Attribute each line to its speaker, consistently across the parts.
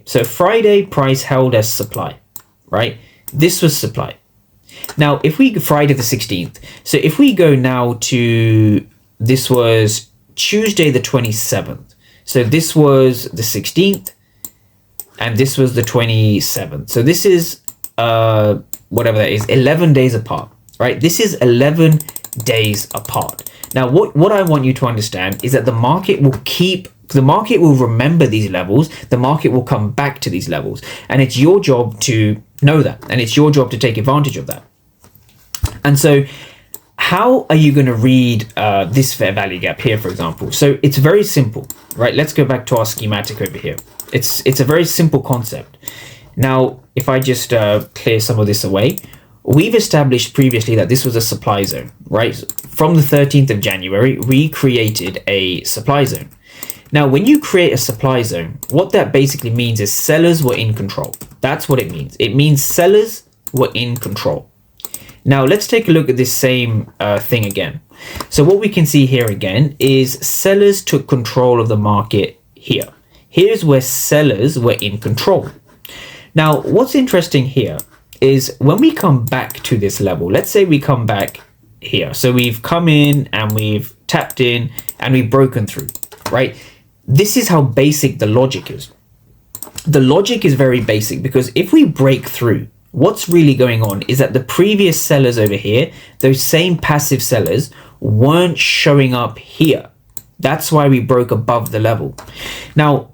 Speaker 1: So Friday price held as supply, right? This was supply. Now, if we Friday the 16th, so if we go now to, this was Tuesday the 27th. So this was the 16th and this was the 27th. So this is whatever that is, 11 days apart, right? This is 11 days apart. Now, what I want you to understand is that the market will remember these levels. The market will come back to these levels, and it's your job to know that, and it's your job to take advantage of that. And so how are you going to read this fair value gap here, for example? So it's very simple, right? Let's go back to our schematic over here. It's a very simple concept. Now, if I just clear some of this away, we've established previously that this was a supply zone, right? From the 13th of January, we created a supply zone. Now, when you create a supply zone, what that basically means is sellers were in control. That's what it means. It means sellers were in control. Now, let's take a look at this same thing again. So what we can see here again is sellers took control of the market here. Here's where sellers were in control. Now, what's interesting here is when we come back to this level, let's say we come back here. So we've come in and we've tapped in and we've broken through, right? This is how basic the logic is. The logic is very basic because if we break through, what's really going on is that the previous sellers over here, those same passive sellers, weren't showing up here. That's why we broke above the level. Now,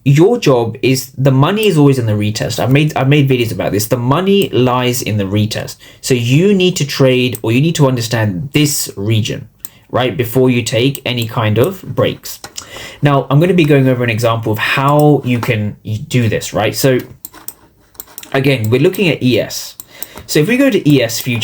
Speaker 1: your job is, the money is always in the retest. I've made videos about this. The money lies in the retest. So you need to trade, or you need to understand this region, right, before you take any kind of breaks. Now, I'm going to be going over an example of how you can do this, right? So again, we're looking at ES. So if we go to ES futures,